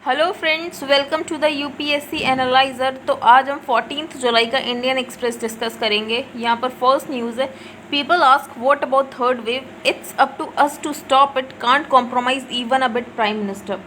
Hello friends, welcome to the UPSC analyser. तो आज हम 14 जुलाई का इंडियन एक्सप्रेस डिस्कस करेंगे। यहाँ पर फर्स्ट न्यूज़ है, people ask what about third wave, it's up to us to stop it, can't compromise even a bit, prime minister.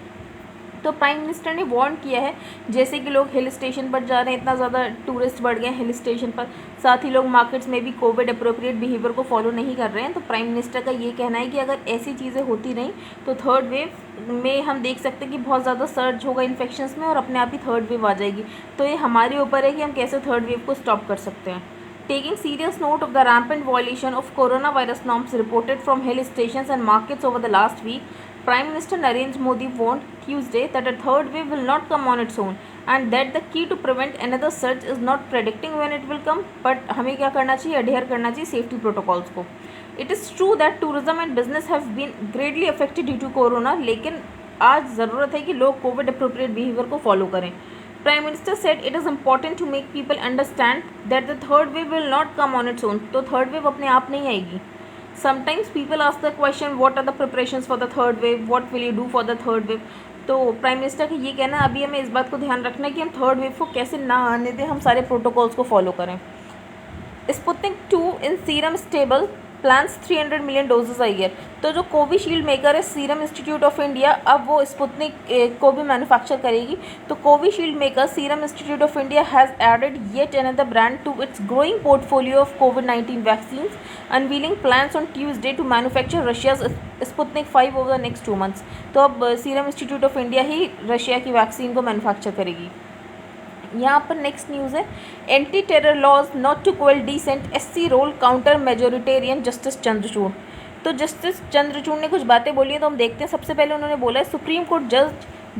तो prime minister ने वार्न किया है, जैसे कि लोग हिल स्टेशन पर जा रहे हैं, इतना ज़्यादा टूरिस्ट बढ़ गए हैं हिल स्टेशन पर, साथ ही लोग मार्केट्स में भी कोविड अप्रोप्रिएट बिहेवियर को फॉलो नहीं कर रहे हैं। तो प्राइम मिनिस्टर का ये कहना है कि अगर ऐसी चीज़ें होती रहीं तो थर्ड वेव में हम देख सकते हैं कि बहुत ज़्यादा सर्ज होगा इन्फेक्शंस में और अपने आप ही थर्ड वेव आ जाएगी। तो ये हमारे ऊपर है कि हम कैसे थर्ड वेव को स्टॉप कर सकते हैं। Taking serious note of the rampant violation of coronavirus norms reported from hill stations and markets over the last week, Prime Minister Narendra Modi warned Tuesday that a third wave will not come on its own and that the key to prevent another surge is not predicting when it will come, but हमें क्या करना चाहिए, adhere करना चाहिए safety protocols को। It is true that tourism and business have been greatly affected due to corona, लेकिन आज ज़रूरत है कि लोग कोविड अप्रोप्रिएट बिहेवियर को फॉलो करें। Prime Minister said it is important to make people understand that the third wave will not come on its own. तो third wave अपने आप नहीं आएगी। Sometimes people ask the question, what are the preparations for the third wave? What will you do for the third wave? तो prime minister का ये कहना, अभी हमें इस बात को ध्यान रखना है कि हम थर्ड वेव को कैसे ना आने दें, हम सारे प्रोटोकॉल्स को फॉलो करें। Sputnik 2 in Serum stable plans 300 million doses a year. तो जो कोविशील्ड मेकर है सीरम इंस्टीट्यूट ऑफ इंडिया, अब वो स्पुतनिक को भी मैन्युफैक्चर करेगी। तो Covishield maker Serum Institute of India has added yet another brand to its growing portfolio of कोविड-19 vaccines, unveiling plans on Tuesday to manufacture Russia's Sputnik 5 over the next 2 months. तो अब Serum Institute of India he Russia की vaccine को manufacture करेगी। यहाँ पर next news है, anti terror laws not to quell dissent, SC role counter majoritarian Justice Chandrachud. तो Justice Chandrachud ने कुछ बातें बोली हैं, तो हम देखते हैं। सबसे पहले उन्होंने बोला है, सुप्रीम कोर्ट जज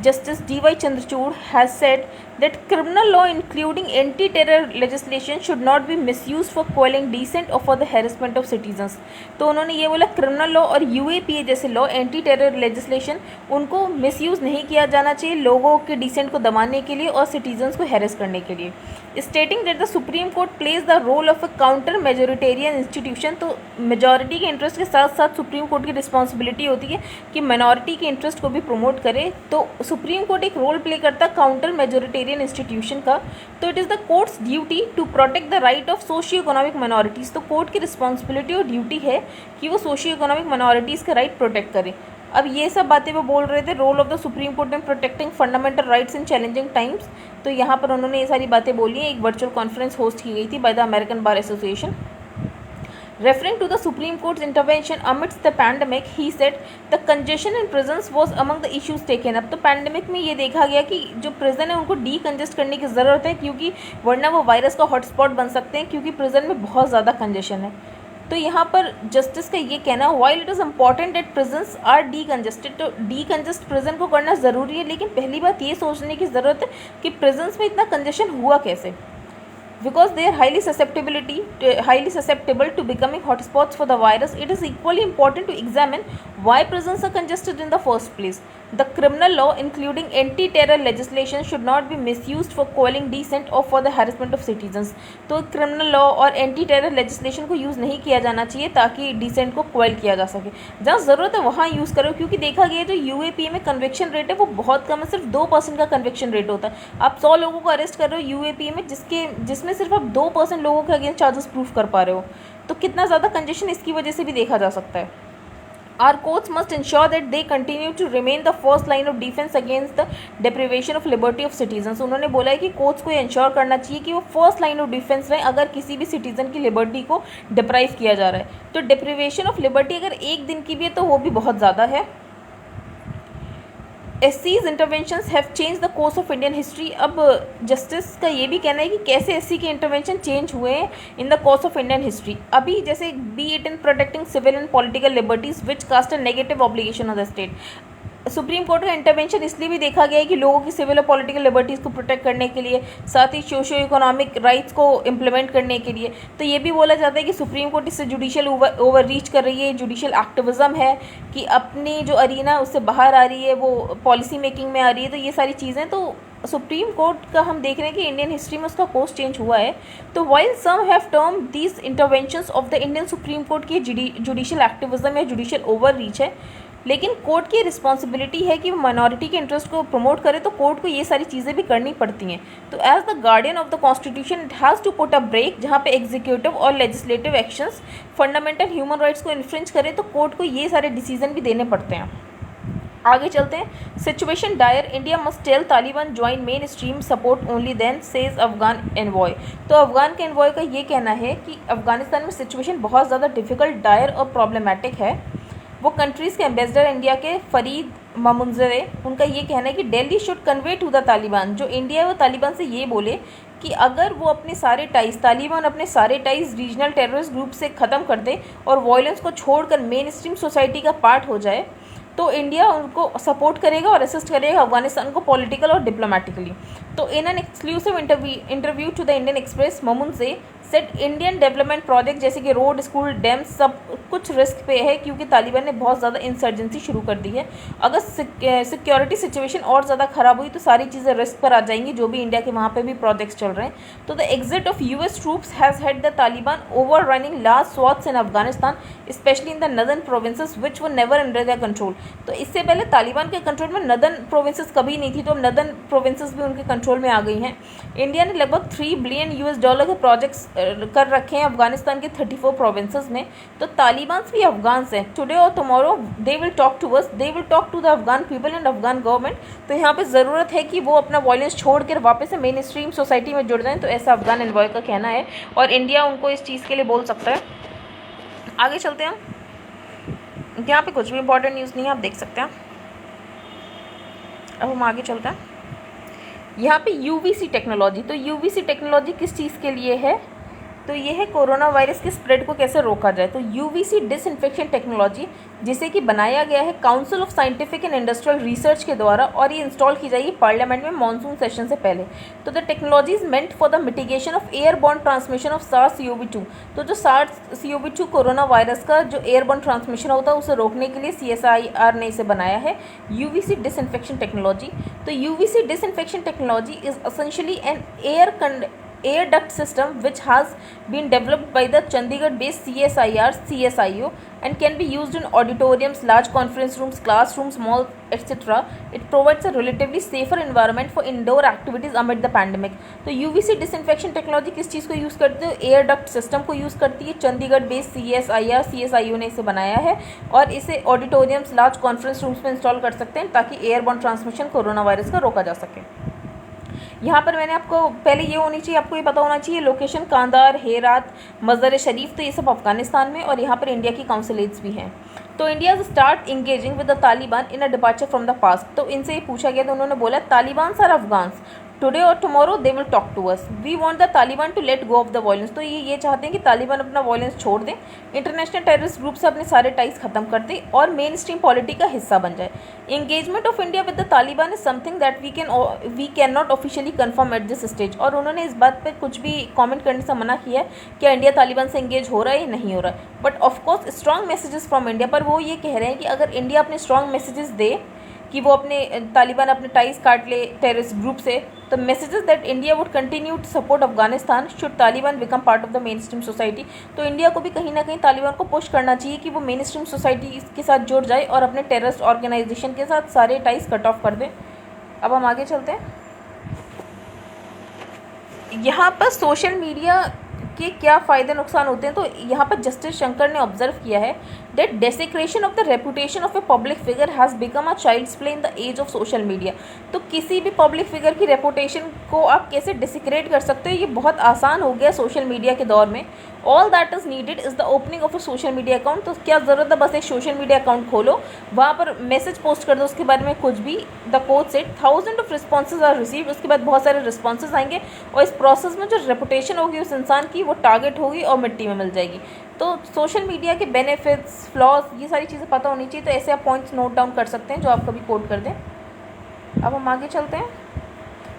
Justice D.Y. Chandrachud has said that criminal law including anti-terror legislation should not be misused for quelling dissent or for the harassment of citizens। तो उन्होंने ये बोला, क्रिमिनल लॉ और UAPA जैसे लॉ, एंटी टेरर लेजिस्लेशन, उनको misuse नहीं किया जाना चाहिए लोगों के डिसेंट को दबाने के लिए और सिटीजन्स को हैरेस करने के लिए। Stating that the Supreme Court plays the role of a counter majoritarian institution. तो मेजॉरिटी के इंटरेस्ट के साथ साथ सुप्रीम कोर्ट की रिस्पॉन्सिबिलिटी होती है कि माइनॉरिटी के इंटरेस्ट को भी प्रमोट करे। तो सुप्रीम कोर्ट एक रोल प्ले करता है काउंटर मेजोरिटेरियन इंस्टीट्यूशन का। तो it is the court's duty to protect the right of socio economic minorities. तो कोर्ट की रिस्पॉन्सिबिलिटी और ड्यूटी है कि वो सोशियो इकोनॉमिक माइनॉरिटीज़ का राइट प्रोटेक्ट करे। अब ये सब बातें वो बोल रहे थे, role of the Supreme Court in protecting fundamental rights in challenging times. तो यहाँ पर उन्होंने ये सारी बातें बोली हैं। एक वर्चुअल कॉन्फ्रेंस होस्ट की गई थी by the American bar association. Referring to the Supreme Court's intervention amidst the pandemic, he said the congestion in prisons was among the issues taken up। तो पैंडमिक में ये देखा गया कि जो प्रिजन है उनको डीकंजेस्ट करने की ज़रूरत है, क्योंकि वरना वो वायरस का हॉटस्पॉट बन सकते हैं, क्योंकि प्रिजन में बहुत ज़्यादा कंजेशन है। तो यहाँ पर जस्टिस का ये कहना, while it is important that prisons are decongested. तो डीकंजेस्ट प्रिजन को करना ज़रूरी है, लेकिन पहली बात ये सोचने की ज़रूरत है कि प्रिजन्स में इतना कंजेशन हुआ कैसे। Because they are highly susceptible to becoming hotspots for the virus, it is equally important to examine why prisons are congested in the first place. The criminal law, including anti-terror legislation, should not be misused for quelling dissent or for the harassment of citizens। तो criminal law और anti-terror legislation को use नहीं किया जाना चाहिए ताकि dissent को quail किया जा सके। जहाँ ज़रूरत है वहाँ यूज़ करो, क्योंकि देखा गया जो UAPA में कन्विक्शन रेट है वो बहुत कम है, सिर्फ 2% का कन्विक्शन रेट होता है। आप 100 लोगों को अरेस्ट कर रहे हो UAPA में, जिसमें सिर्फ आप 2% लोगों के अगेंस्ट चार्जेस प्रूफ कर पा रहे हो। तो कितना ज़्यादा कंजेशन इसकी वजह से भी देखा जा सकता है। Our courts must ensure that they continue to remain the first line of defense against the deprivation of liberty of citizens। उन्होंने बोला है कि कोर्ट्स को इंश्योर करना चाहिए कि वो फर्स्ट लाइन ऑफ डिफेंस रहें अगर किसी भी सिटीजन की लिबर्टी को डिप्राइव किया जा रहा है। तो डिप्रिवेशन ऑफ लिबर्टी अगर एक दिन की भी है तो वो भी बहुत ज़्यादा है। SC's interventions have changed the course of Indian history। अब जस्टिस का ये भी कहना है कि कैसे SC के इंटरवेंशन चेंज हुए हैं in the course of Indian history. अभी जैसे be it in protecting civil and political liberties which cast a negative obligation on the state. Supreme Court का इंटरवेंशन इसलिए भी देखा गया है कि लोगों की सिविल और पॉलिटिकल लिबर्टीज़ को प्रोटेक्ट करने के लिए, साथ ही सोशियो इकोनॉमिक राइट्स को इम्प्लीमेंट करने के लिए। तो ये भी बोला जाता है कि सुप्रीम कोर्ट इससे जुडिशियल ओवर रीच कर रही है, जुडिशियल एक्टिविज्म है कि अपनी जो अरीना है उससे बाहर आ रही है, वो पॉलिसी मेकिंग में आ रही है। तो ये सारी चीज़ें, तो सुप्रीम कोर्ट का हम देख रहे हैं कि इंडियन हिस्ट्री में उसका कोर्स चेंज हुआ है। तो while some have term these interventions of the Indian Supreme Court की जुडिशियल एक्टिविज्म या जुडिशियल ओवर रीच है, लेकिन कोर्ट की रिस्पॉन्सिबिलिटी है कि वो माइनॉरिटी के इंटरेस्ट को प्रमोट करे, तो कोर्ट को ये सारी चीज़ें भी करनी पड़ती हैं। तो as the guardian of the constitution it has to put a brake, जहाँ पे एग्जीक्यूटिव और legislative actions fundamental human rights को इन्फ्रिंज करे, तो कोर्ट को ये सारे डिसीजन भी देने पड़ते हैं। आगे चलते हैं। Situation dire, India must tell Taliban join mainstream support only then, says Afghan envoy. तो अफगान के एनवॉय का ये कहना है कि अफगानिस्तान में सिचुएशन बहुत ज़्यादा डिफिकल्ट, डायर और प्रॉब्लमेटिक है। वो कंट्रीज़ के एम्बेसडर इंडिया के फरीद ममुनजरे, उनका ये कहना है कि Delhi should convey to the Taliban, जो इंडिया है वो तालिबान से ये बोले कि अगर वो अपने सारे टाइज, तालिबान अपने सारे टाइज रीजनल टेररिस्ट ग्रुप से ख़त्म कर दे और वायलेंस को छोड़कर मेन स्ट्रीम सोसाइटी का पार्ट हो जाए, तो इंडिया उनको सपोर्ट करेगा और असिस्ट करेगा अफगानिस्तान को पॉलिटिकल और डिप्लोमेटिकली। तो in an exclusive interview to the Indian Express, ममुनजे सेट इंडियन डेवलपमेंट प्रोजेक्ट जैसे कि रोड, स्कूल, डैम्स सब कुछ रिस्क पे है, क्योंकि तालिबान ने बहुत ज़्यादा इंसर्जेंसी शुरू कर दी है। अगर सिक्योरिटी सिचुएशन और ज़्यादा ख़राब हुई तो सारी चीज़ें रिस्क पर आ जाएंगी, जो भी इंडिया के वहाँ पे भी प्रोजेक्ट्स चल रहे हैं। तो the exit of US troops has aided the Taliban over running large swaths in Afghanistan, specially in the northern provinces which were never under the control. तो इससे पहले तालिबान के कंट्रोल में नदर्न प्रोविंसेस कभी नहीं थी, तो अब नदर्न प्रोविंसेस भी उनके कंट्रोल में आ गई हैं। इंडिया ने लगभग $3 बिलियन के प्रोजेक्ट्स कर रखे हैं अफगानिस्तान के 34 प्रोविंसेस में। तो तालिबान भी अफगान्स हैं। टुडे और tomorrow they will talk to us, they will talk to the Afghan people and Afghan government. तो यहाँ पे ज़रूरत है कि वो अपना वायलेंस छोड़कर वापस से मेन स्ट्रीम सोसाइटी में जुड़ जाएँ। तो ऐसा अफगान एनवॉय का कहना है और इंडिया उनको इस चीज़ के लिए बोल सकता है। आगे चलते हैं। यहाँ पे कुछ भी इंपॉर्टेंट न्यूज़ नहीं है, आप देख सकते हैं। अब हम आगे चलते हैं। यहाँ पे यूवीसी टेक्नोलॉजी, तो यूवीसी टेक्नोलॉजी किस चीज़ के लिए है, तो ये है कोरोना वायरस के स्प्रेड को कैसे रोका जाए। तो यूवीसी डिसइंफेक्शन टेक्नोलॉजी, जिसे कि बनाया गया है council of scientific and industrial research के द्वारा, और ये इंस्टॉल की जाएगी पार्लियामेंट में मानसून सेशन से पहले। तो the technology is meant for the mitigation of airborne transmission of SARS-CoV-2। तो जो SARS-CoV-2 कोरोना वायरस का जो एयरबॉर्न ट्रांसमिशन होता है उसे रोकने के लिए CSIR ने इसे बनाया है, यूवीसी डिसइंफेक्शन टेक्नोलॉजी। तो UVC disinfection technology is essentially an air duct system which has been developed by the Chandigarh based CSIO and can be used in auditoriums, large conference rooms, classrooms, malls, etc. It provides a relatively safer environment for indoor activities amid the pandemic. तो UVC disinfection technology किस चीज़ को use करती है, air duct system को use करती है। Chandigarh based CSIO ने इसे बनाया है और इसे ऑडिटोरियम्स, लार्ज कॉन्फ्रेंस रूम्स में इंस्टॉल कर सकते हैं ताकि एयरबॉर्न ट्रांसमिशन कोरोना वायरस का रोका जा सके। यहाँ पर मैंने आपको पहले ये होनी चाहिए, आपको ये पता होना चाहिए लोकेशन कांदार, हेरात, मज़र शरीफ, तो ये सब अफगानिस्तान में, और यहाँ पर इंडिया की काउंसिलेट्स भी हैं। तो India start engaging with the Taliban in a departure from the past. तो इनसे ये पूछा गया तो उन्होंने बोला तालिबान आर अफगान्स, टुडे और tomorrow they will talk to us, we want the Taliban to let go of the violence. तो ये चाहते हैं कि तालिबान अपना वायलेंस छोड़ दें, इंटरनेशनल टेररिस्ट ग्रुप से अपने सारे टाइज खत्म कर दें और मेन स्ट्रीम पॉलिटी का हिस्सा बन जाए। Engagement of India with the Taliban is something that we can not officially confirm at this stage. और उन्होंने इस बात पर कुछ भी कॉमेंट करने से मना किया है कि इंडिया तालिबान से एंगेज हो रहा है या नहीं हो रहा है, but of course strong messages from India. पर वो ये कह रहे हैं कि अगर इंडिया अपने स्ट्रॉन्ग मैसेजेस दे कि वो अपने तालिबान अपने टाइज काट ले टेररिस्ट ग्रुप से, तो messages that India would continue to support Afghanistan should Taliban become part of the mainstream society. तो इंडिया को भी कहीं ना कहीं तालिबान को पुश करना चाहिए कि वो मेन स्ट्रीम सोसाइटी के साथ जुड़ जाए और अपने टेररिस्ट ऑर्गेनाइजेशन के साथ सारे टाइज कट ऑफ कर दे। अब हम आगे चलते हैं। यहाँ पर सोशल मीडिया के क्या फ़ायदे नुकसान होते हैं, तो यहाँ पर जस्टिस शंकर ने ऑब्जर्व किया है that desecration of the reputation of a public figure has become a child's play in the age of social media। तो किसी भी पब्लिक फिगर की रेपुटेशन को आप कैसे डिसिक्रेट कर सकते हो, ये बहुत आसान हो गया सोशल मीडिया के दौर में। All that is needed is the opening of a social media account. तो क्या ज़रूरत है, बस एक सोशल मीडिया अकाउंट खोलो, वहाँ पर मैसेज पोस्ट कर दो उसके बारे में कुछ भी। The coach said 1000 of responses are received, उसके बाद बहुत सारे रिस्पॉन्सेज आएंगे और इस प्रोसेस में जो रेपुटेशन होगी उस इंसान की वो टारगेट होगी और मिट्टी में मिल जाएगी। तो सोशल मीडिया के बेनिफिट्स, फ्लॉज, ये सारी चीज़ें पता होनी चाहिए। तो ऐसे आप पॉइंट्स नोट डाउन कर सकते हैं जो आप कभी कोट कर दें। अब हम आगे चलते हैं।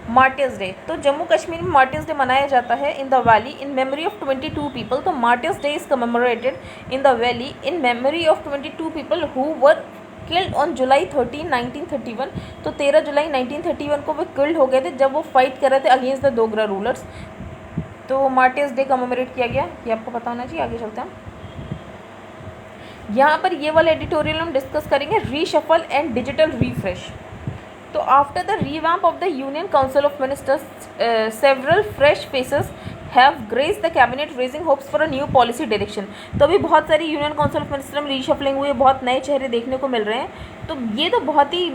मार्टियर्स डे, तो जम्मू कश्मीर में मार्टियर्स डे मनाया जाता है in the valley in memory of 22 people. तो martyrs day is commemorated in the valley in memory of 22 people who were killed on July 13, 1931। तो 13 जुलाई 1931 को वो किल्ड हो गए थे जब वो फाइट कर रहे थे अगेंस्ट द डोगरा रूलर्स। तो मार्टियर्स डे कमेमोरेट किया गया, ये आपको पता होना चाहिए। आगे चलते हैं। यहाँ पर ये वाला एडिटोरियल हम डिस्कस करेंगे रीशफल एंड डिजिटल रिफ्रेश। तो after the revamp of the union council of ministers several fresh faces have graced the cabinet raising hopes for a new policy direction. तो अभी बहुत सारी यूनियन काउंसिल ऑफ मिनिस्टर में reshuffling हुई है, बहुत नए चेहरे देखने को मिल रहे हैं। तो ये तो बहुत ही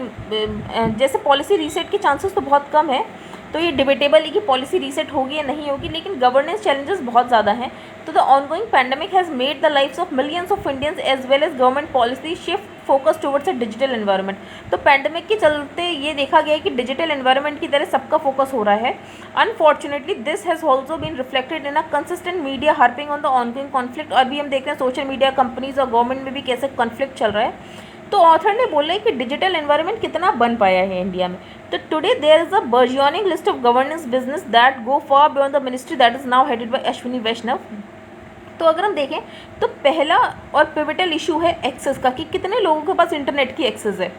जैसे पॉलिसी रीसेट के चांसेस तो बहुत कम है, तो ये डिबेटेबल है कि पॉलिसी रीसेट होगी या नहीं होगी, लेकिन गवर्नेंस चैलेंजेस बहुत ज़्यादा हैं। तो the ongoing pandemic has made the lifes of millions of Indians as well as government policy shift focus towards a digital environment. तो पैंडेमिक के चलते ये देखा गया है कि डिजिटल एनवायरनमेंट की तरह सबका फोकस हो रहा है। Unfortunately this has also been reflected in a consistent media harping on the ongoing conflict. और भी हम देख रहे हैं सोशल मीडिया कंपनीज और गवर्नमेंट में भी कैसे कॉन्फ्लिक्ट चल रहा है। तो ऑथर ने बोला है कि डिजिटल एनवायरनमेंट कितना बन पाया है इंडिया में। तो today there is a burgeoning list of governance business that go far beyond the ministry that is now headed by Ashwini Vaishnaw. तो अगर हम देखें तो पहला और पिवटल इशू है एक्सेस का, कि कितने लोगों के पास इंटरनेट की एक्सेस है।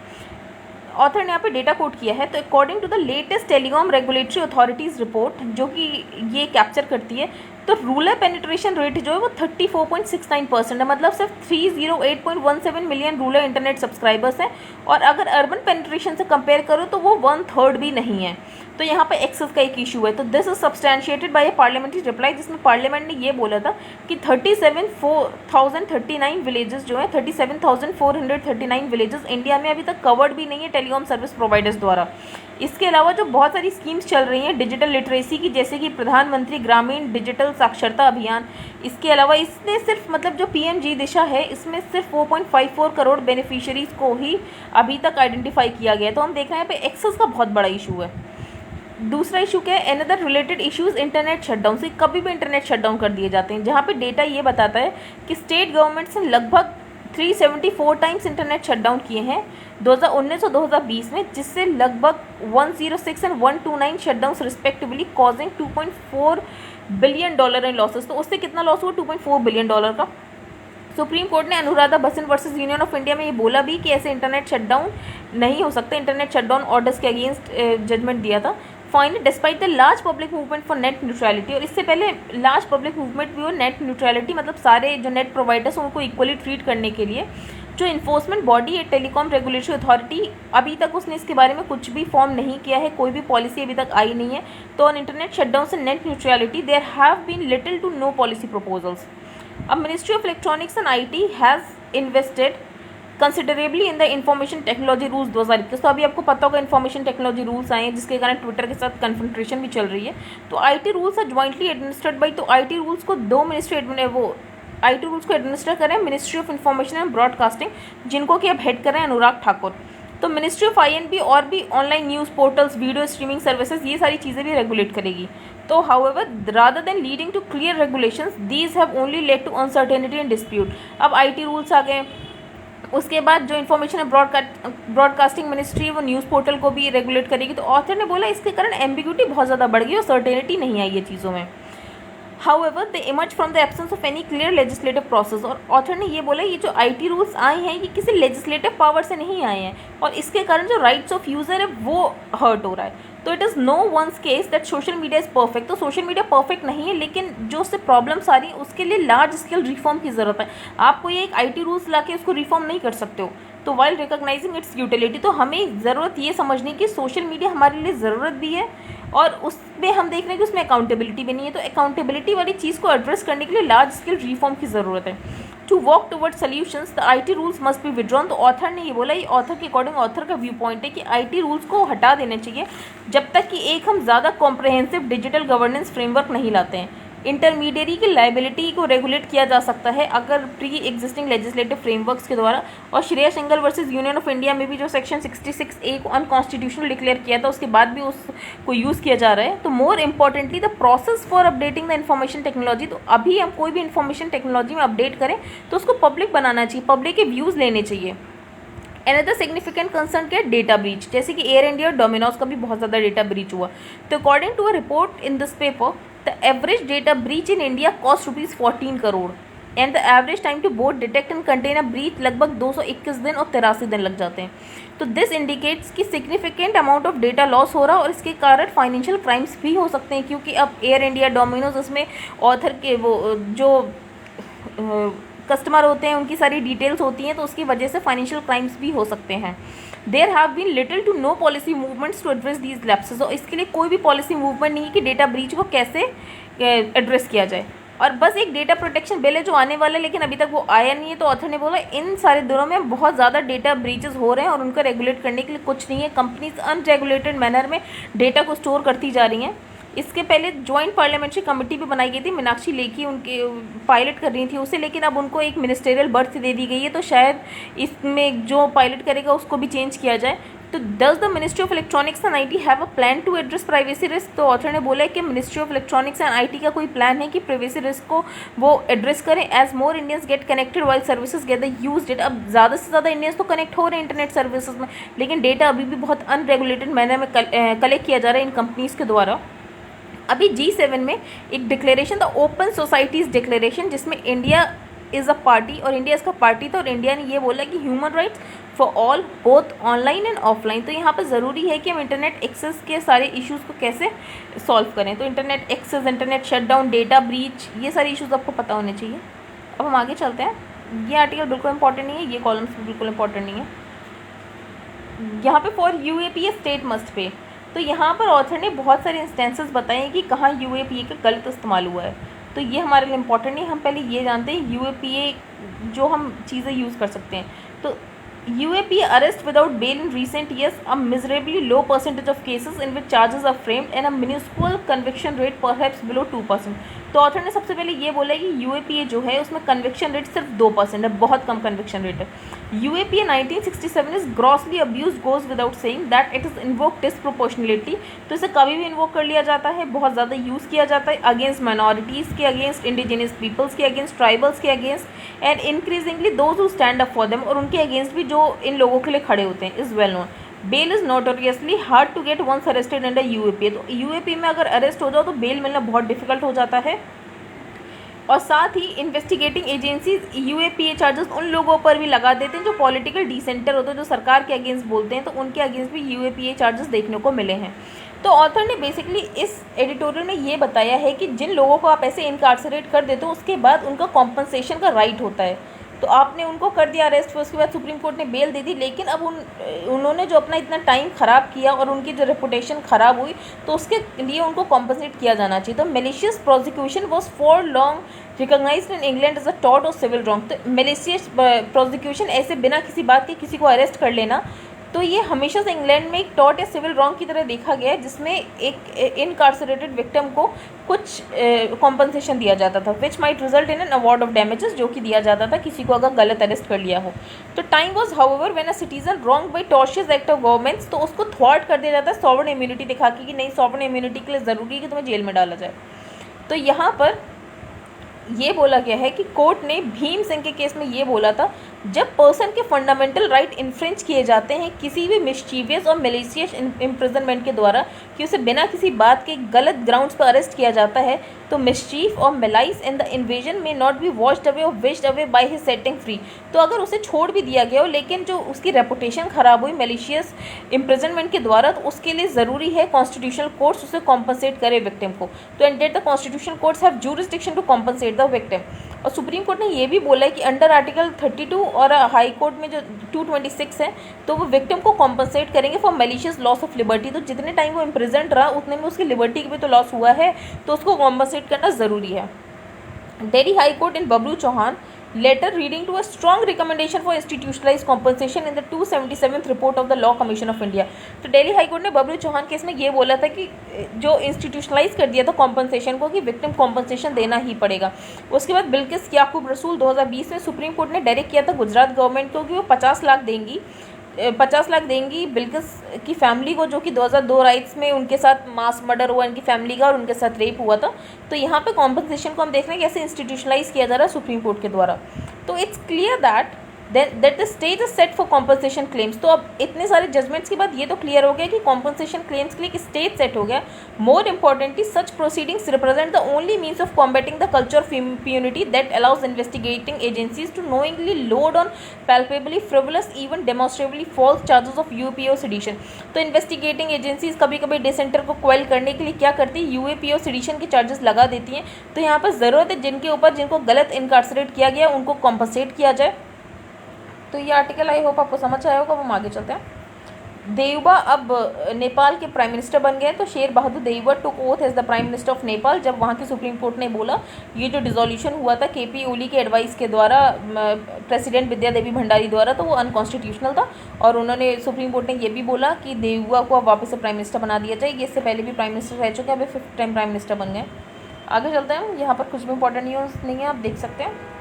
ऑथर ने यहाँ पे डेटा कोट किया है। तो according to the latest telecom regulatory authorities report, जो कि ये कैप्चर करती है, तो रूरल पेनिट्रेशन रेट जो है वो 34.69% है। मतलब सिर्फ 308.17 मिलियन रूरल इंटरनेट सब्सक्राइबर्स हैं, और अगर अर्बन पेनिट्रेशन से कंपेयर करो तो वो 1/3 भी नहीं है। तो यहाँ पे एक्सेस का एक इशू है। तो this is substantiated by a parliamentary reply, जिसमें पार्लियामेंट ने ये बोला था कि 37,439 विलेजेस जो है 37,439 विलेजेस इंडिया में अभी तक कवर्ड भी नहीं है टेलीकॉम सर्विस प्रोवाइडर्स द्वारा। इसके अलावा जो बहुत सारी स्कीम्स चल रही हैं डिजिटल लिटरेसी की, जैसे कि प्रधानमंत्री ग्रामीण डिजिटल साक्षरता अभियान, इसके अलावा इसने सिर्फ मतलब जो पीएमजी दिशा है इसमें सिर्फ 4.54 करोड़ बेनिफिशियरीज को ही अभी तक आइडेंटिफाई किया गया है। तो हम देख रहे हैं यहाँ पे एक्सेस का बहुत बड़ा इशू है। दूसरा इशू क्या है, another related issues internet shutdown से कभी भी इंटरनेट शटडाउन कर दिए जाते हैं, जहाँ पे डेटा ये बताता है कि स्टेट गवर्नमेंट्स ने लगभग 374 टाइम्स इंटरनेट शटडाउन किए हैं 2019 और 2020 में, जिससे लगभग 106 and 129 shutdown respectively causing $2.4 billion in losses. तो उससे कितना लॉस हुआ, $2.4 बिलियन का। सुप्रीम कोर्ट ने अनुराधा बसंत वर्सेस यूनियन ऑफ इंडिया में ये बोला भी कि ऐसे इंटरनेट शटडाउन नहीं हो सकता, इंटरनेट शटडाउन ऑर्डर्स के अगेंस्ट जजमेंट दिया था। Finally despite the large public movement for net neutrality, और इससे पहले लार्ज पब्लिक मूवमेंट भी हो नेट न्यूट्रलिटी, मतलब सारे जो नेट प्रोवाइडर्स हैं उनको इक्वली ट्रीट करने के लिए। जो इन्फोर्समेंट बॉडी है टेलीकॉम रेगुलेटरी अथॉरिटी, अभी तक उसने इसके बारे में कुछ भी फॉर्म नहीं किया है, कोई भी पॉलिसी अभी तक आई नहीं है। तो ऑन इंटरनेट शटडाउन से net neutrality there have been little to no policy proposals. अब ministry of electronics and IT has invested considerably in the information technology rules 2021। तो अभी आपको पता होगा इन्फॉर्मेशन टेक्नोलॉजी रूल्स आए हैं, जिसके कारण ट्विटर के साथ कन्फ्रंट्रेशन भी चल रही है। तो IT rules are jointly administered by, तो आईटी रूल्स को दो मिनिस्ट्री वो आईटी रूल्स को एडमिनिस्टर करें ministry of information and broadcasting, जिनको कि अब हेड कर रहे हैं अनुराग ठाकुर। तो मिनिस्ट्री ऑफ आईएनबी और भी online news portals, video streaming services, ये सारी चीज़ें भी रेगुलेट करेगी। तो however rather than leading to clear regulations these have only led to uncertainty and dispute. अब आईटी रूल्स आ गए, उसके बाद जो इन्फॉर्मेशन है ब्रॉडकास्टिंग मिनिस्ट्री वो न्यूज़ पोर्टल को भी रेगुलेट करेगी। तो ऑथर ने बोला इसके कारण एम्बिग्यूटी बहुत ज़्यादा बढ़ गई और सर्टेनिटी नहीं आई है चीज़ों में। However, they emerge from the absence of any clear legislative process। और ऑथर ने ये बोला ये जो आईटी रूल्स आए हैं ये किसी लेजिस्लेटिव पावर से नहीं आए हैं, और इसके कारण जो राइट्स ऑफ यूज़र है वो हर्ट हो रहा है। तो it is no one's case that social media is perfect. तो सोशल मीडिया परफेक्ट नहीं है, लेकिन जो उससे प्रॉब्लम्स आ रही हैं उसके लिए लार्ज स्केल रिफॉर्म की ज़रूरत है। आप ये एक आईटी रूल्स ला के उसको रिफॉर्म नहीं कर सकते हो। तो वाइल रिकॉग्नाइजिंग इट्स यूटिलिटी, तो हमें ज़रूरत ये समझने की सोशल मीडिया हमारे लिए ज़रूरत भी है, और उसमें हम देख रहे हैं कि उसमें अकाउंटेबिलिटी भी नहीं है। तो अकाउंटेबिलिटी वाली चीज़ को एड्रेस करने के लिए लार्ज स्केल रिफॉर्म की ज़रूरत है। To walk toward solutions the IT rules must be withdrawn. तो ऑथर ने ये बोला, ये ऑथर के अकॉर्डिंग ऑथर का व्यू पॉइंट है कि आईटी रूल्स को हटा देने चाहिए जब तक कि एक हम ज़्यादा कॉम्प्रहेंसिव डिजिटल गवर्नेंस फ्रेमवर्क नहीं लाते हैं। इंटरमीडियरी की लाइबिलिटी को रेगुलेट किया जा सकता है अगर प्री एग्जिस्टिंग लेजिस्लेटिव फ्रेमवर्क्स के द्वारा। और Shreya Singhal versus union of India में भी जो सेक्शन 66A को अनकॉन्स्टिट्यूशनल डिक्लेयर किया था उसके बाद भी उसको यूज़ किया जा रहा है। तो more importantly the process for updating the information technology. तो अभी हम कोई भी इन्फॉर्मेशन टेक्नोलॉजी में अपडेट करें तो उसको पब्लिक बनाना चाहिए, पब्लिक के व्यूज़ लेने चाहिए। अनदर सिग्निफिकेंट कंसर्न क्या है, डेटा ब्रीच, जैसे कि एयर इंडिया और डोमिनोज का भी बहुत ज़्यादा डेटा ब्रीच हुआ। तो according to a report in this paper the average data breach in India cost ₹14 crore and the average time to both detect and contain a breach लगभग 221 दिन और 83 दिन लग जाते हैं। तो दिस इंडिकेट्स कि significant amount of data loss हो रहा है, और इसके कारण फाइनेंशियल क्राइम्स भी हो सकते हैं, क्योंकि अब एयर इंडिया डोमिनोज उसमें ऑथर के वो जो कस्टमर होते हैं, उनकी सारी डिटेल्स होती हैं, तो उसकी वजह से फाइनेंशियल क्राइम्स भी हो सकते हैं। There have been little to no policy movements to address these lapses, और इसके लिए कोई भी पॉलिसी मूवमेंट नहीं है कि डेटा ब्रीच को कैसे एड्रेस किया जाए। और बस एक डेटा प्रोटेक्शन बिल है जो आने वाला है, लेकिन अभी तक वो आया नहीं है। तो ऑथर ने बोला इन सारे दिनों में बहुत ज़्यादा डेटा ब्रीचेस हो रहे हैं और उनको रेगुलेट करने के लिए कुछ नहीं है। कंपनीज अनरेगुलेटेड मैनर में डेटा को स्टोर करती जा रही हैं। इसके पहले ज्वाइंट पार्लियामेंट्री कमेटी भी बनाई गई थी, मीनाक्षी लेखी उनके पायलट कर रही थी उसे, लेकिन अब उनको एक मिनिस्टेरियल बर्थ दे दी गई है, तो शायद इसमें जो पायलट करेगा उसको भी चेंज किया जाए। तो does the ministry of electronics and IT have a plan to address privacy risk? तो ऑथर ने बोला है कि ministry of electronics and IT का कोई प्लान है कि प्राइवेसी रिस्क को वो एड्रेस करें। As more Indians get connected while services get the use data, अब ज़्यादा से ज़्यादा इंडियंस तो कनेक्ट हो रहे हैं इंटरनेट सर्विसेज में, लेकिन डेटा अभी भी बहुत अनरेगुलेटेड मैनर में कलेक्ट किया जा रहा है इन कंपनीज़ के द्वारा। अभी G7 में एक डिक्लेरेशन था, ओपन सोसाइटीज़ डिक्लेरेशन, जिसमें इंडिया इज़ अ पार्टी और इंडिया इसका पार्टी था, और इंडिया ने ये बोला कि human rights for all both online and offline. तो यहाँ पर ज़रूरी है कि हम इंटरनेट एक्सेस के सारे इश्यूज़ को कैसे सॉल्व करें। तो internet access, internet shutdown, data breach, ये सारे इश्यूज़ आपको पता होने चाहिए। अब हम आगे चलते हैं। ये आर्टिकल बिल्कुल इंपॉर्टेंट नहीं है, ये कॉलम्स बिल्कुल इंपॉर्टेंट नहीं है। यहाँ पे for UAPA state must pay, तो यहाँ पर ऑथर ने बहुत सारे इंस्टेंसेस बताए हैं कि कहाँ UAPA का गलत इस्तेमाल हुआ है। तो ये हमारे लिए इंपॉर्टेंट नहीं, हम पहले ये जानते हैं UAPA जो हम चीज़ें यूज़ कर सकते हैं। तो UAPA arrest without bail in recent years, a miserably low percentage of cases in which charges are framed and a minuscule conviction rate perhaps below 2%। तो ऑथर ने सबसे पहले ये बोला है कि UAPA जो है उसमें कन्विक्शन रेट सिर्फ 2% है, बहुत कम कन्विक्शन रेट है। UAPA 1967 is grossly abuse goes without saying that it is invoke disproportionality. तो इसे कभी भी इन्वोक कर लिया जाता है, बहुत ज़्यादा यूज़ किया जाता है अगेंस्ट माइनॉरिटीज़ के अगेंस्ट, इंडिजिनियस पीपल्स के अगेंस्ट, ट्राइबल्स के against and increasingly those who stand up for them, और उनके अगेंस्ट भी जो इन लोगों के लिए खड़े होते हैं, is well known. Bail is notoriously hard to get once arrested under UAPA। तो UAPA में अगर अरेस्ट हो जाओ तो बेल मिलना बहुत डिफिकल्ट हो जाता है। और साथ ही इन्वेस्टिगेटिंग एजेंसीज UAPA चार्जेस उन लोगों पर भी लगा देते हैं जो पॉलिटिकल डिसेंटर होते हैं, जो सरकार के अगेंस्ट बोलते हैं, तो उनके अगेंस्ट भी UAPA चार्जेस देखने को मिले हैं। तो ऑथर ने बेसिकली इस एडिटोरियल में ये बताया है कि जिन लोगों को आप ऐसे इनकार्सरेट कर देते हो उसके बाद उनका कॉम्पनसेशन का राइट होता है। तो आपने उनको कर दिया अरेस्ट, फिर उसके बाद सुप्रीम कोर्ट ने बेल दे दी, लेकिन अब उन्होंने जो अपना इतना टाइम ख़राब किया और उनकी जो रेपुटेशन ख़राब हुई, तो उसके लिए उनको कॉम्पनसेट किया जाना चाहिए। तो malicious prosecution was for long recognised in England as a tort और सिविल रॉन्ग। तो मेलिशियस प्रोसिक्यूशन, ऐसे बिना किसी बात के किसी को अरेस्ट कर लेना, तो ये हमेशा से इंग्लैंड में एक टॉर्ट या सिविल रॉन्ग की तरह देखा गया है, जिसमें एक इनकार्सरेटेड विक्टिम को कुछ कॉम्पनसेशन दिया जाता था, which might result in an award of damages, जो कि दिया जाता था किसी को अगर गलत अरेस्ट कर लिया हो। तो time was however when a citizen wrong by tortious act of governments, तो उसको थ्वार्ट कर दिया जाता है सॉवरेन इम्यूनिटी दिखा के कि नहीं, सॉवरेन इम्यूनिटी के लिए ज़रूरी है कि तुम्हें जेल में डाला जाए। तो यहाँ पर ये बोला गया है कि कोर्ट ने भीम सिंह के केस में ये बोला था, जब पर्सन के फंडामेंटल राइट इन्फ्रिंज किए जाते हैं किसी भी मिस्चीवियस और मेलिशियस इम्प्रिजनमेंट के द्वारा, कि उसे बिना किसी बात के गलत ग्राउंड्स पर अरेस्ट किया जाता है, तो मिस्चीफ और मेलाइस इन द इन्वेजन में नॉट बी वॉश्ड अवे और wished away by his setting free. तो अगर उसे छोड़ भी दिया गया हो, लेकिन जो उसकी रेपुटेशन ख़राब हुई मेलिशियस इम्प्रिजनमेंट के द्वारा, तो उसके लिए ज़रूरी है कॉन्स्टिट्यूशनल कोर्ट्स उसे कॉम्पनसेट करे विक्टिम को। तो and that the constitutional courts have jurisdiction to compensate the victim. और सुप्रीम कोर्ट ने ये भी बोला है कि अंडर आर्टिकल 32 और हाई कोर्ट में जो 226 है, तो वो विक्टिम को कॉम्पनसेट करेंगे for malicious loss of liberty. तो जितने टाइम वो इम्प्रिजन रहा उतने में उसकी लिबर्टी की भी तो लॉस हुआ है, तो उसको कॉम्पनसेट करना ज़रूरी है। Delhi High Court in Bablu Chauhan later leading to a strong recommendation for institutionalise compensation in the 277th report of the law commission of India. तो दिल्ली हाई कोर्ट ने बबलू चौहान केस में ये बोला था कि जो इंस्टीट्यूशनलाइज कर दिया था कॉम्पनसेशन को, कि विक्टिम कॉम्पनसेशन देना ही पड़ेगा। उसके बाद बिल्किस याकूब रसूल 2020 में सुप्रीम कोर्ट ने डायरेक्ट किया था गुजरात गवर्नमेंट को कि वो 50 लाख देंगी बिल्किस की फैमिली को, जो कि 2002 राइट्स में उनके साथ मास मर्डर हुआ इनकी फैमिली का और उनके साथ रेप हुआ था। तो यहाँ पे कॉम्पनसेशन को हम देख रहे हैं कैसे इंस्टीट्यूशनलाइज किया जा रहा है सुप्रीम कोर्ट के द्वारा। तो it's clear that then that the stage is set for compensation claims. तो अब इतने सारे जजमेंट्स के बाद ये तो क्लियर हो गया कि कॉम्पनसेशन क्लेम्स के लिए एक स्टेज सेट हो गया। More importantly such proceedings represent the only means of combating the culture of impunity that allows investigating agencies to knowingly load on palpably frivolous, even demonstrably false charges of UAPO sedition। तो investigating agencies कभी कभी डिसेंटर को quail करने के लिए क्या करती है, UAPO सेडिशन के चार्जेस लगा देती हैं। तो यहाँ पर ज़रूरत है जिनके ऊपर जिनको गलत इनकार्सरेट किया गया उनको कॉम्पनसेट किया जाए। तो ये आर्टिकल आई होप आपको समझ आया होगा। हम आगे चलते हैं। देवबा अब नेपाल के प्राइम मिनिस्टर बन गए। तो Sher Bahadur Deuba took oath as the prime minister of Nepal. जब वहाँ की सुप्रीम कोर्ट ने बोला ये जो डिसोल्यूशन हुआ था KP ओली के एडवाइस के द्वारा प्रेसिडेंट विद्या देवी भंडारी द्वारा, तो वो अनकॉन्स्टिट्यूशनल था। और उन्होंने सुप्रीम कोर्ट ने ये भी बोला कि देवबा को अब वापस से प्राइम मिनिस्टर बना दिया जाए। ये इससे पहले भी प्राइम मिनिस्टर रह चुके हैं, अभी 5th टाइम प्राइम मिनिस्टर बन गए। आगे चलते हैं। यहाँ पर कुछ भी इंपॉर्टेंट न्यूज़ नहीं है, आप देख सकते हैं।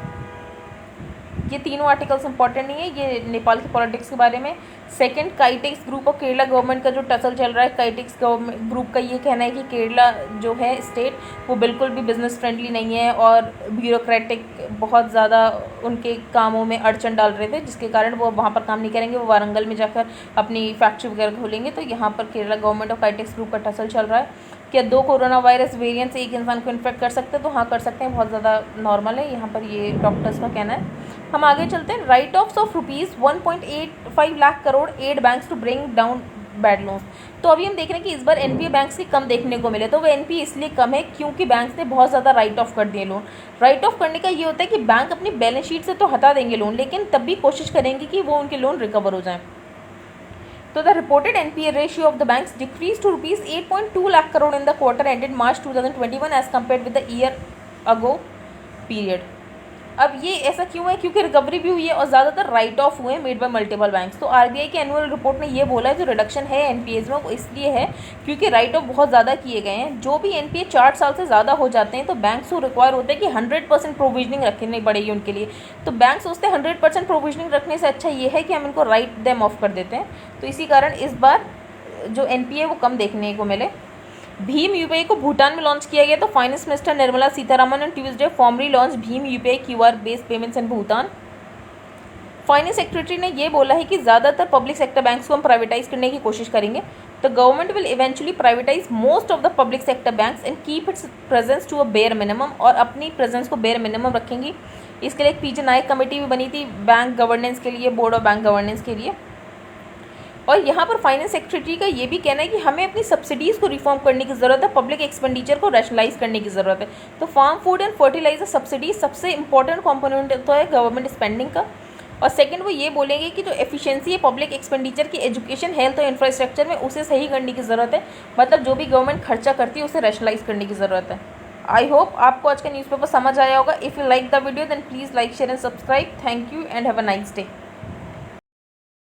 ये तीनों आर्टिकल्स इंपॉर्टेंट नहीं है, ये नेपाल की पॉलिटिक्स के बारे में। सेकंड, काइटेक्स ग्रुप और केरला गवर्नमेंट का जो टसल चल रहा है, काइटेक्स गवर्नमेंट ग्रुप का ये कहना है कि केरला जो है स्टेट वो बिल्कुल भी बिजनेस फ्रेंडली नहीं है और ब्यूरोक्रेटिक बहुत ज़्यादा उनके कामों में अड़चन डाल रहे थे, जिसके कारण वो वहाँ पर काम नहीं करेंगे, वो वारंगल में जाकर अपनी फैक्ट्री वगैरह खोलेंगे। तो यहाँ पर केरला गवर्नमेंट और काइटेक्स ग्रुप का टसल चल रहा है। क्या 2 कोरोना वायरस वेरिएंट्स एक इंसान को इन्फेक्ट कर सकते हैं? तो हाँ, कर सकते हैं, बहुत ज़्यादा नॉर्मल है, यहाँ पर ये डॉक्टर्स का कहना है। हम आगे चलते हैं। Write offs of ₹1.85 lakh crore aid banks to bring down bad loans. तो अभी हम देख रहे हैं कि इस बार NPA बैंक्स की कम देखने को मिले। तो वो NPA इसलिए कम है क्योंकि बैंक्स ने बहुत ज़्यादा राइट ऑफ कर दिए लोन। राइट ऑफ करने का ये होता है कि बैंक अपनी बैलेंस शीट से तो हटा देंगे लोन, लेकिन तब भी कोशिश करेंगे कि वो उनके लोन रिकवर हो जाएँ। तो the reported NPA ratio of the banks decrease to ₹8.2 lakh crore in the quarter ended March 2021 as compare with the year ago period. अब ये ऐसा क्यों है? क्योंकि रिकवरी भी हुई है और ज़्यादातर राइट ऑफ हुए मेड बाय मल्टीपल बैंक्स। तो RBI की एनुअल रिपोर्ट में ये बोला है जो रिडक्शन है NPAs में वो इसलिए है क्योंकि राइट ऑफ बहुत ज़्यादा किए गए हैं। जो भी NPA 4 साल से ज़्यादा हो जाते हैं तो बैंक्स को रिक्वायर होता है कि 100% प्रोविजनिंग रखनी पड़ेगी उनके लिए। तो बैंक सोचते हैं 100% प्रोविजनिंग रखने से अच्छा ये है कि हम इनको राइट देम ऑफ कर देते हैं। तो इसी कारण इस बार जो NPA वो कम देखने को मिले। भीम UPI को भूटान में लॉन्च किया गया। तो finance minister Nirmala Sitharaman on Tuesday formally launch Bhim UPI QR based payments in Bhutan. Finance secretary ने ये बोला है कि ज़्यादातर पब्लिक सेक्टर बैंक्स को हम प्राइवेटाइज करने की कोशिश करेंगे। तो government will eventually privatise most of the public sector banks and keep its presence to a bare minimum. और अपनी प्रेजेंस को बेयर मिनिमम रखेंगी। इसके लिए एक पीछे नायक कमेटी भी बनी थी बैंक गवर्नेंस के लिए, बोर्ड ऑफ बैंक गवर्नेंस के लिए। और यहाँ पर फाइनेंस सेक्रेटरी का ये भी कहना है कि हमें अपनी सब्सिडीज़ को रिफॉर्म करने की ज़रूरत है, पब्लिक एक्सपेंडिचर को रैशनलाइज करने की ज़रूरत है। तो farm food and fertiliser subsidy सबसे इंपॉर्टेंट कंपोनेंट तो है गवर्नमेंट स्पेंडिंग का। और सेकंड वो ये बोलेंगे कि जो एफिशिएंसी है पब्लिक एक्सपेंडिचर की एजुकेशन, हेल्थ और इंफ्रास्ट्रक्चर में उसे सही करने की ज़रूरत है। मतलब जो भी गवर्नमेंट खर्चा करती है उसे रैशनलाइज करने की ज़रूरत है। आई होप आपको आज का न्यूज़पेपर समझ आया होगा। If you like the video then please like share and subscribe. Thank you and have a nice day.